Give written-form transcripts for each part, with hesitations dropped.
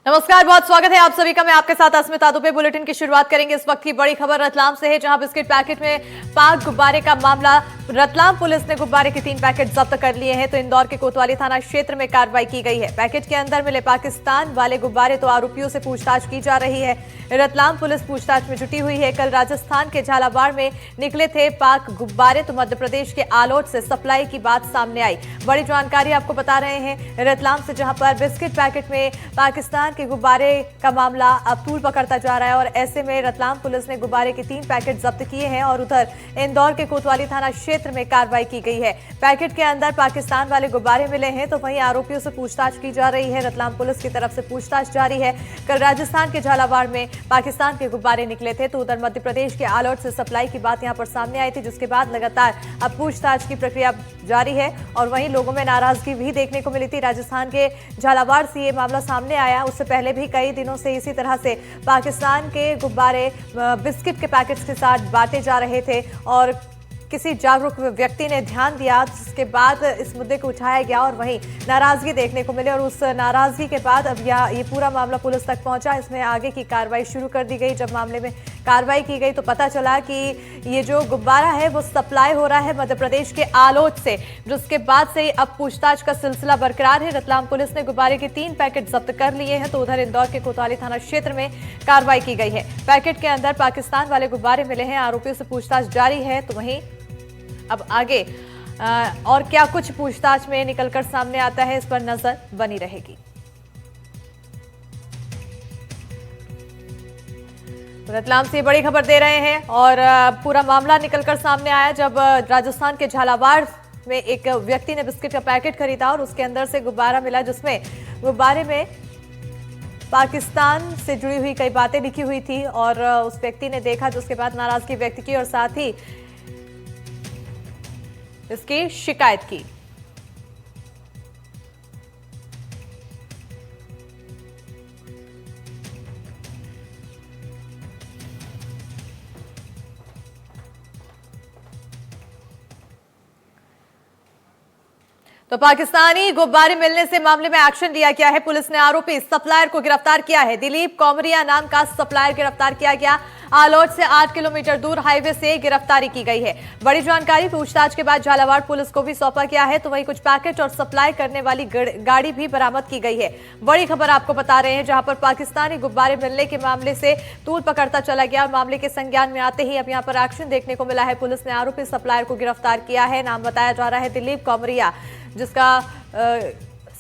नमस्कार, बहुत स्वागत है आप सभी का। मैं आपके साथ अस्मिता दुबे। बुलेटिन की शुरुआत करेंगे। इस वक्त की बड़ी खबर रतलाम से है, जहां बिस्किट पैकेट में पाक गुब्बारे का मामला। रतलाम पुलिस ने गुब्बारे के 3 पैकेट जब्त कर लिए हैं, तो इंदौर के कोतवाली थाना क्षेत्र में कार्रवाई की गई है। पैकेट के अंदर मिले पाकिस्तान वाले गुब्बारे, तो आरोपियों से पूछताछ की जा रही है। रतलाम पुलिस पूछताछ में जुटी हुई है। कल राजस्थान के झालावाड़ में निकले थे पाक गुब्बारे, तो मध्य प्रदेश के आलोट से सप्लाई की बात सामने आई। बड़ी जानकारी आपको बता रहे हैं रतलाम से, जहां पर बिस्किट पैकेट में पाकिस्तान के गुब्बारे का मामला अब तूल पकड़ता जा रहा है। और ऐसे में रतलाम पुलिस ने गुब्बारे के 3 पैकेट जब्त किए हैं और उधर इंदौर के कोतवाली थाना क्षेत्र में कार्रवाई की गई है। पैकेट के अंदर पाकिस्तान वाले गुब्बारे मिले हैं, तो वहीं आरोपियों से पूछताछ की जा रही है। रतलाम पुलिस की तरफ से पूछताछ जारी है। कल राजस्थान के झालावाड़ में पाकिस्तान के गुब्बारे निकले थे, तो उधर मध्य प्रदेश के आलोट से सप्लाई की बात यहां पर सामने आई थी, जिसके बाद लगातार अब पूछताछ की प्रक्रिया जारी है। और वहीं लोगों में नाराजगी भी देखने को मिली थी। राजस्थान के झालावाड़ से ये मामला सामने आया। उससे पहले भी कई दिनों से इसी तरह से पाकिस्तान के गुब्बारे बिस्किट के पैकेट्स के साथ बांटे जा रहे थे और किसी जागरूक व्यक्ति ने ध्यान दिया, जिसके बाद इस मुद्दे को उठाया गया और वहीं नाराजगी देखने को मिली। और उस नाराजगी के बाद अब ये पूरा मामला पुलिस तक पहुंचा। इसमें आगे की कार्रवाई शुरू कर दी गई। जब मामले में कार्रवाई की गई तो पता चला कि ये जो गुब्बारा है वो सप्लाई हो रहा है मध्य प्रदेश के आलोट से, जिसके बाद से अब पूछताछ का सिलसिला बरकरार है। रतलाम पुलिस ने गुब्बारे के 3 पैकेट जब्त कर लिए हैं, तो उधर इंदौर के कोतवाली थाना क्षेत्र में कार्रवाई की गई है। पैकेट के अंदर पाकिस्तान वाले गुब्बारे मिले हैं। आरोपियों से पूछताछ जारी है। तो वहीं अब आगे और क्या कुछ पूछताछ में निकलकर सामने आता है, इस पर नजर बनी रहेगी। रतलाम से बड़ी खबर दे रहे हैं और पूरा मामला निकलकर सामने आया जब राजस्थान के झालावाड़ में एक व्यक्ति ने बिस्किट का पैकेट खरीदा और उसके अंदर से गुब्बारा मिला, जिसमें गुब्बारे में पाकिस्तान से जुड़ी हुई कई बातें लिखी हुई थी। और उस व्यक्ति ने देखा, जिसके बाद नाराजगी व्यक्त की और साथ ही इसकी शिकायत की। तो पाकिस्तानी गुब्बारे मिलने से मामले में एक्शन लिया गया है। पुलिस ने आरोपी सप्लायर को गिरफ्तार किया है। दिलीप कौमरिया नाम का सप्लायर गिरफ्तार किया गया। आलोट से 8 किलोमीटर दूर हाईवे से गिरफ्तारी की गई है। बड़ी जानकारी पूछताछ के बाद झालावाड़ पुलिस को भी सौंपा गया है। तो वहीं कुछ पैकेट और सप्लाई करने वाली गाड़ी भी बरामद की गई है। बड़ी खबर आपको बता रहे हैं, जहां पर पाकिस्तानी गुब्बारे मिलने के मामले से तूल पकड़ता चला गया। मामले के संज्ञान में आते ही अब यहां पर एक्शन देखने को मिला है। पुलिस ने आरोपी सप्लायर को गिरफ्तार किया है। नाम बताया जा रहा है दिलीप कौमरिया, जिसका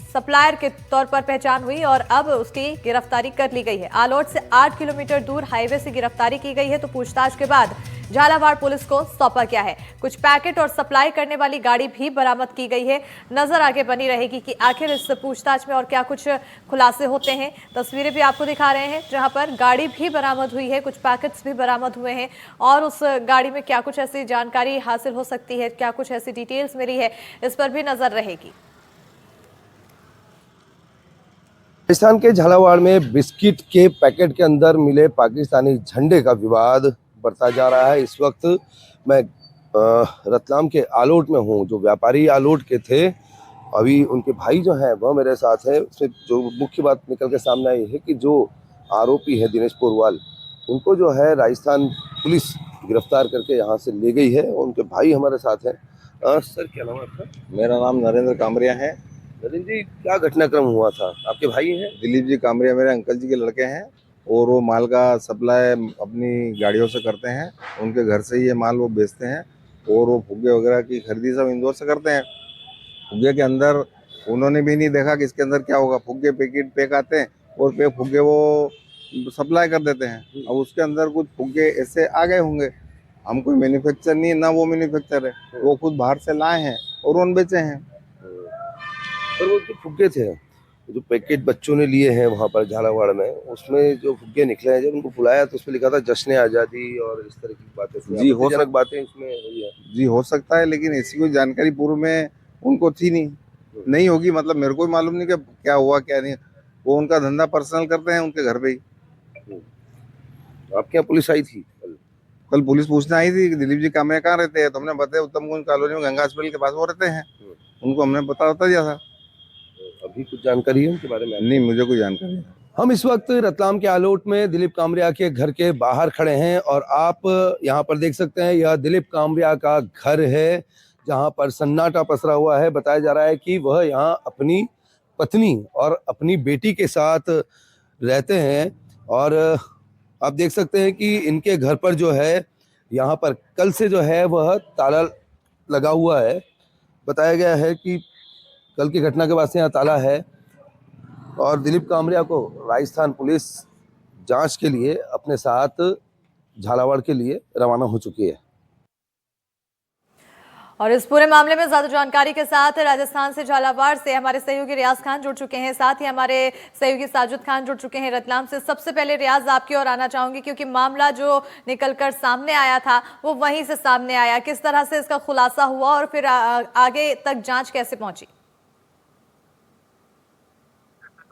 सप्लायर के तौर पर पहचान हुई और अब उसकी गिरफ्तारी कर ली गई है। आलोट से 8 किलोमीटर दूर हाईवे से गिरफ्तारी की गई है। तो पूछताछ के बाद झालावाड़ पुलिस को सौंपा गया है। कुछ पैकेट और सप्लाई करने वाली गाड़ी भी बरामद की गई है। नजर आगे बनी रहेगी कि आखिर इस पूछताछ में और क्या कुछ खुलासे होते हैं। तस्वीरें भी आपको दिखा रहे हैं, जहां पर गाड़ी भी बरामद हुई है, कुछ पैकेट्स भी बरामद हुए हैं और उस गाड़ी में क्या कुछ ऐसी जानकारी हासिल हो सकती है, क्या कुछ ऐसी डिटेल्स मिली है, इस पर भी नजर रहेगी। राजस्थान के झालावाड़ में बिस्किट के पैकेट के अंदर मिले पाकिस्तानी झंडे का विवाद बढ़ता जा रहा है। इस वक्त मैं रतलाम के आलोट में हूँ। जो व्यापारी आलोट के थे, अभी उनके भाई जो हैं वह मेरे साथ है। उसमें जो मुख्य बात निकल के सामने आई है कि जो आरोपी है दिनेश पोरवाल, उनको जो है राजस्थान पुलिस गिरफ्तार करके यहाँ से ले गई है। उनके भाई हमारे साथ हैं। सर, क्या नाम है आपका? मेरा नाम नरेंद्र कामरिया है। नरेंद्र जी, क्या घटनाक्रम हुआ था? आपके भाई हैं? दिलीप जी कामरिया मेरे अंकल जी के लड़के हैं और वो माल का सप्लाई अपनी गाड़ियों से करते हैं। उनके घर से ही ये माल वो बेचते हैं और वो फुग्गे वगैरह की खरीदी सब इंदौर से करते हैं। फुग्गे के अंदर उन्होंने भी नहीं देखा कि इसके अंदर क्या होगा। फुग्गे पैकेट पैक आते हैं और फुग्गे वो सप्लाई कर देते हैं। अब उसके अंदर कुछ फुग्गे ऐसे आ गए होंगे। हम कोई मैन्युफैक्चर नहीं है, ना वो मैन्युफैक्चर है, वो खुद बाहर से लाए हैं और उन बेचे हैं। पर वो जो फुग्गे थे, जो पैकेट बच्चों ने लिए हैं वहाँ पर झालावाड़ में, उसमें जो फुग्गे निकले हैं, जब उनको बुलाया तो उसमें लिखा था जश्न आज़ादी और इस तरह की बातें थी। जी, आपत्तिजनक बातें इसमें हुई है। जी हो सकता है, लेकिन ऐसी कोई जानकारी पूर्व में उनको थी नहीं होगी। मतलब मेरे को भी मालूम नहीं कि क्या हुआ क्या नहीं। वो उनका धंधा पर्सनल करते हैं उनके घर पे ही। आपके यहाँ पुलिस आई थी कल पुलिस पूछने आई थी कि दिलीप जी कामरिया कहाँ रहते हैं, तो हमने बताया उत्तम कुंज कॉलोनी में गंगा हॉस्पिटल के पास वो रहते हैं। उनको हमने बता दिया था। अभी कुछ जानकारी है उनके बारे में? नहीं, मुझे कोई जानकारी नहीं। हम इस वक्त रतलाम के आलोट में दिलीप कामरिया के घर के बाहर खड़े हैं और आप यहाँ पर देख सकते हैं यह दिलीप कामरिया का घर है जहाँ पर सन्नाटा पसरा हुआ है। बताया जा रहा है कि वह यहाँ अपनी पत्नी और अपनी बेटी के साथ रहते हैं और आप देख सकते हैं कि इनके घर पर जो है यहाँ पर कल से जो है वह ताला लगा हुआ है। बताया गया है कि कल की घटना के बाद से यहाँ ताला है और दिलीप कामरिया को राजस्थान पुलिस जांच के लिए अपने साथ झालावाड़ के लिए रवाना हो चुकी है। और इस पूरे मामले में ज्यादा जानकारी के साथ राजस्थान से झालावाड़ से हमारे सहयोगी रियाज खान जुड़ चुके हैं, साथ ही हमारे सहयोगी साजिद खान जुड़ चुके हैं रतलाम से। सबसे पहले रियाज आपकी ओर आना चाहूंगी क्योंकि मामला जो निकलकर सामने आया था वो वहीं से सामने आया, किस तरह से इसका खुलासा हुआ और फिर आगे तक जांच कैसे पहुंची?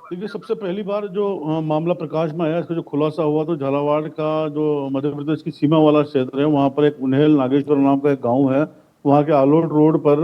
देखिए, सबसे पहली बार जो मामला प्रकाश में आया, इसका जो खुलासा हुआ तो झालावाड़ का जो मध्य प्रदेश की सीमा वाला क्षेत्र है, वहाँ पर एक उन्हेल नागेश्वर नाम का एक गांव है। वहाँ के आलोट रोड पर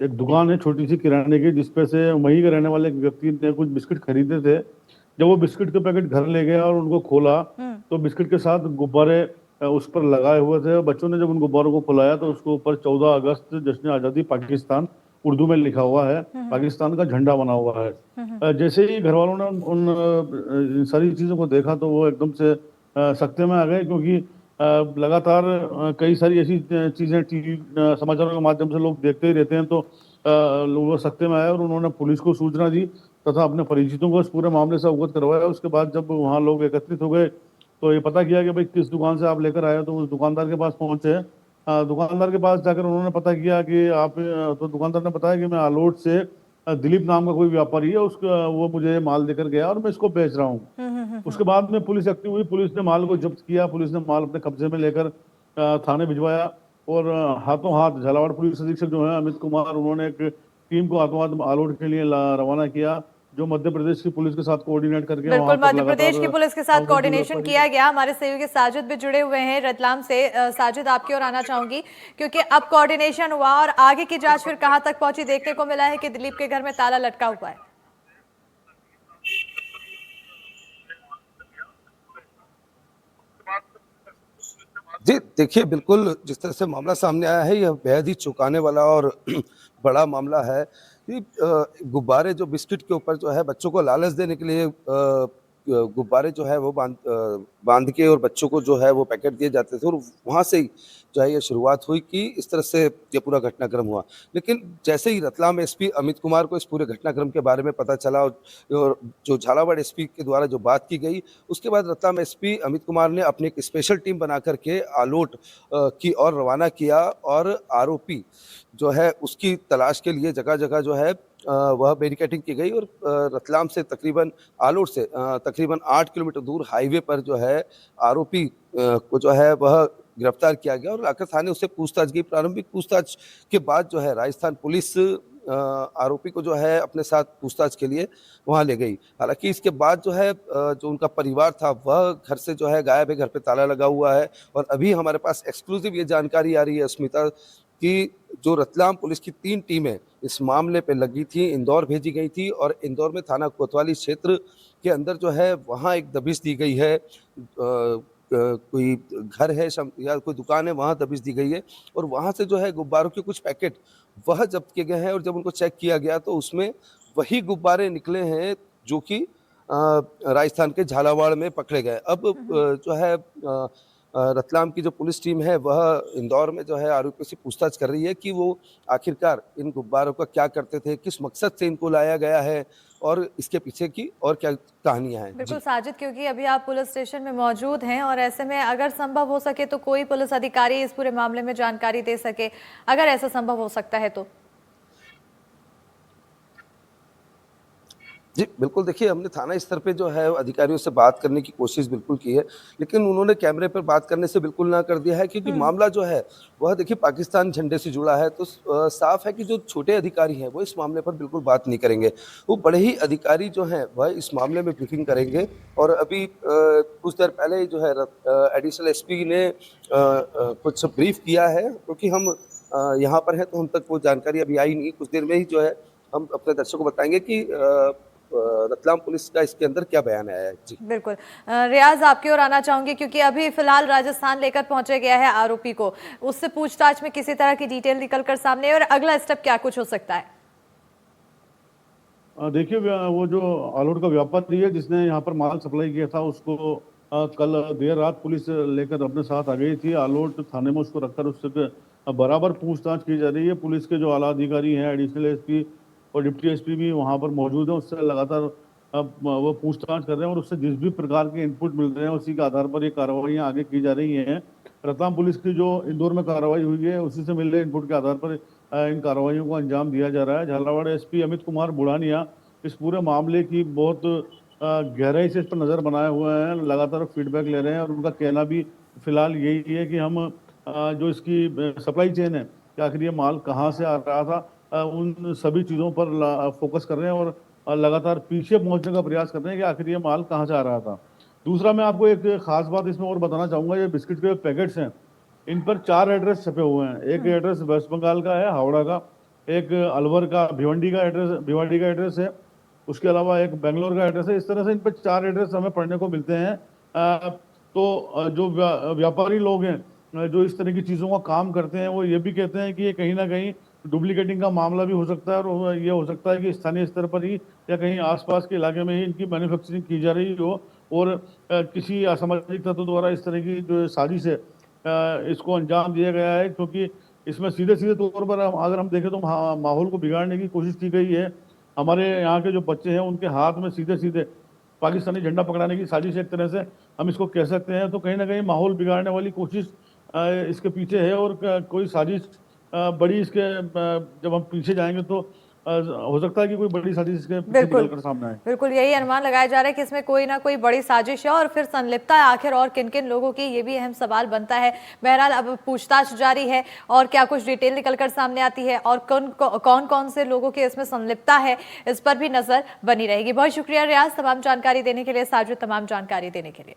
एक दुकान है छोटी सी किराने की, जिसपे से वहीं के रहने वाले एक व्यक्ति ने कुछ बिस्किट खरीदे थे। जब वो बिस्किट के पैकेट घर ले गया और उनको खोला तो बिस्किट के साथ गुब्बारे उस पर लगाए हुए थे। बच्चों ने जब उन गुब्बारों को खुलाया तो उसके ऊपर 14 अगस्त जश्न आज़ादी पाकिस्तान उर्दू में लिखा हुआ है, पाकिस्तान का झंडा बना हुआ है। जैसे ही घर वालों ने उन सारी चीजों को देखा तो वो एकदम से सख्ते में आ गए, क्योंकि लगातार कई सारी ऐसी चीजें टीवी समाचारों के माध्यम से लोग देखते ही रहते हैं। तो लोग सख्ते में आए और उन्होंने पुलिस को सूचना दी तथा अपने परिचितों को इस पूरे मामले से अवगत करवाया। उसके बाद जब वहाँ लोग एकत्रित हो गए तो ये पता किया कि भाई किस दुकान से आप लेकर आए हो, तो उस दुकानदार के पास पहुंचे। दुकानदार के पास जाकर उन्होंने पता किया कि आप, तो दुकानदार ने बताया कि मैं आलोट से दिलीप नाम का कोई व्यापारी है, उसका वो मुझे माल देकर गया और मैं इसको बेच रहा हूँ। उसके बाद में पुलिस एक्टिव हुई, पुलिस ने माल को जब्त किया, पुलिस ने माल अपने कब्जे में लेकर थाने भिजवाया और हाथों हाथ झालावाड़ पुलिस अधीक्षक जो है अमित कुमार, उन्होंने एक टीम को हाथों हाथ आलोट के लिए रवाना किया, जो मध्य प्रदेश की पुलिस के साथ कोऑर्डिनेट करके बिल्कुल मध्य प्रदेश की पुलिस के साथ कोऑर्डिनेशन किया गया। हमारे सहयोगी साजिद भी जुड़े हुए हैं रतलाम से। साजिद, आपकी ओर आना चाहूंगी क्योंकि अब कोऑर्डिनेशन हुआ और आगे की जांच फिर कहां तक पहुंची? देखने को मिला है कि दिलीप के घर में ताला लटका हुआ है। जी देखिए, बिल्कुल जिस तरह से मामला सामने आया है यह बेहद ही चौंकाने वाला और बड़ा मामला है कि गुब्बारे जो बिस्किट के ऊपर जो है बच्चों को लालच देने के लिए गुब्बारे जो है वो बांध के और बच्चों को जो है वो पैकेट दिए जाते थे और वहाँ से ही जो है ये शुरुआत हुई कि इस तरह से ये पूरा घटनाक्रम हुआ। लेकिन जैसे ही रतलाम एसपी अमित कुमार को इस पूरे घटनाक्रम के बारे में पता चला और जो झालावाड़ एसपी के द्वारा जो बात की गई, उसके बाद रतलाम एसपी अमित कुमार ने अपनी एक स्पेशल टीम बना करके आलोट की ओर रवाना किया और आरोपी जो है उसकी तलाश के लिए जगह जगह जो है वह बैरिकेडिंग की गई और रतलाम से तकरीबन आलोट से तकरीबन 8 किलोमीटर दूर हाईवे पर जो है आरोपी को जो है वह गिरफ्तार किया गया और लाकर थाने उससे पूछताछ की। प्रारंभिक पूछताछ के बाद जो है राजस्थान पुलिस आरोपी को जो है अपने साथ पूछताछ के लिए वहां ले गई। हालांकि इसके बाद जो है जो उनका परिवार था वह घर से जो है गायब है, घर पे ताला लगा हुआ है और अभी हमारे पास एक्सक्लूसिव ये जानकारी आ रही है अस्मिता कि जो रतलाम पुलिस की 3 टीमें इस मामले पे लगी थी, इंदौर भेजी गई थी और इंदौर में थाना कोतवाली क्षेत्र के अंदर जो है वहाँ एक दबिश दी गई है। कोई घर है या कोई दुकान है, वहाँ दबिश दी गई है और वहाँ से जो है गुब्बारों के कुछ पैकेट वह जब्त किए गए हैं और जब उनको चेक किया गया तो उसमें वही गुब्बारे निकले हैं जो कि राजस्थान के झालावाड़ में पकड़े गए। अब जो है रतलाम की जो पुलिस टीम है वह इंदौर में जो है आरोपियों से पूछताछ कर रही है कि वो आखिरकार इन गुब्बारों का क्या करते थे, किस मकसद से इनको लाया गया है और इसके पीछे की और क्या कहानियां हैं। बिल्कुल साजिद, क्योंकि अभी आप पुलिस स्टेशन में मौजूद हैं और ऐसे में अगर संभव हो सके तो कोई पुलिस अधिकारी इस पूरे मामले में जानकारी दे सके, अगर ऐसा संभव हो सकता है तो। जी बिल्कुल, देखिए हमने थाना स्तर पे जो है अधिकारियों से बात करने की कोशिश बिल्कुल की है, लेकिन उन्होंने कैमरे पर बात करने से बिल्कुल ना कर दिया है क्योंकि मामला जो है वह देखिए पाकिस्तान झंडे से जुड़ा है। तो साफ है कि जो छोटे अधिकारी हैं वो इस मामले पर बिल्कुल बात नहीं करेंगे, वो बड़े ही अधिकारी जो हैं वह इस मामले में ब्रीफिंग करेंगे। और अभी कुछ देर पहले जो है एडिशनल एसपी ने कुछ ब्रीफ किया है, क्योंकि हम यहाँ पर हैं तो हम तक वो जानकारी अभी आई नहीं। कुछ देर में ही जो है हम अपने दर्शकों को बताएंगे कि रतलाम पुलिस का इसके अंदर क्या बयान आया है? जी बिल्कुल। रियाज, आपकी ओर आना चाहूंगी क्योंकि अभी फिलहाल राजस्थान लेकर पहुंचे गया है आरोपी को, उससे पूछताछ में किसी तरह की डिटेल निकलकर सामने है और अगला स्टेप क्या कुछ हो सकता है? देखिए, वो जो आलोट का व्यापारी है जिसने यहाँ पर माल सप्लाई किया था, उसको कल देर रात पुलिस लेकर अपने साथ आ गई थी। आलोट थाने में उसको रखकर उससे बराबर पूछताछ की जा रही है। पुलिस के जो आला अधिकारी हैं, एडिशनल एसपी और डिप्टी एसपी भी वहाँ पर मौजूद हैं, उससे लगातार अब वो पूछताछ कर रहे हैं और उससे जिस भी प्रकार के इनपुट मिल रहे हैं उसी के आधार पर ये कार्रवाइयाँ आगे की जा रही हैं। रतलाम पुलिस की जो इंदौर में कार्रवाई हुई है, उसी से मिल रहे इनपुट के आधार पर इन कार्रवाइयों को अंजाम दिया जा रहा है। झालावाड़ एसपी अमित कुमार बुढ़ानिया इस पूरे मामले की बहुत गहराई से इस पर नज़र बनाए हुए हैं, लगातार फीडबैक ले रहे हैं और उनका कहना भी फिलहाल यही है कि हम जो इसकी सप्लाई चेन है कि आखिर ये माल कहाँ से आ रहा था, उन सभी चीज़ों पर फोकस कर रहे हैं और लगातार पीछे पहुंचने का प्रयास कर रहे हैं कि आखिर ये माल कहाँ से आ रहा था। दूसरा, मैं आपको एक खास बात इसमें और बताना चाहूँगा, ये बिस्किट के पैकेट्स हैं, इन पर 4 एड्रेस छपे हुए हैं। एक एड्रेस वेस्ट बंगाल का है, हावड़ा का, एक अलवर का भिवंडी का एड्रेस है, उसके अलावा एक बेंगलोर का एड्रेस है। इस तरह से इन पर 4 एड्रेस हमें पढ़ने को मिलते हैं। तो जो व्यापारी लोग हैं, जो इस तरह की चीज़ों का काम करते हैं, वो ये भी कहते हैं कि ये कहीं ना कहीं डुप्लीकेटिंग का मामला भी हो सकता है और ये हो सकता है कि स्थानीय स्तर पर ही या कहीं आसपास के इलाके में ही इनकी मैन्युफैक्चरिंग की जा रही हो और किसी असामाजिक तत्व द्वारा इस तरह की जो साजिश है इसको अंजाम दिया गया है। क्योंकि इसमें सीधे सीधे तौर पर अगर हम देखें तो माहौल को बिगाड़ने की कोशिश की गई है। हमारे यहाँ के जो बच्चे हैं उनके हाथ में सीधे सीधे पाकिस्तानी झंडा पकड़ाने की साजिश एक तरह से हम इसको कह सकते हैं। तो कहीं ना कहीं माहौल बिगाड़ने वाली कोशिश इसके पीछे है और कोई साजिश बड़ी इसके जब हम पीछे जाएंगे तो हो सकता है कि कोई बड़ी साजिश इसके पीछे निकलकर सामने आए। बिल्कुल यही अनुमान लगाया जा रहा है कि इसमें कोई ना कोई बड़ी साजिश है और फिर संलिप्तता है आखिर और किन किन लोगों की, ये भी अहम सवाल बनता है। बहरहाल अब पूछताछ जारी है और क्या कुछ डिटेल निकलकर सामने आती है और कौन कौन से लोगों की इसमें संलिप्तता है, इस पर भी नजर बनी रहेगी। बहुत शुक्रिया रियाज तमाम जानकारी देने के लिए, साजिद तमाम जानकारी देने के लिए।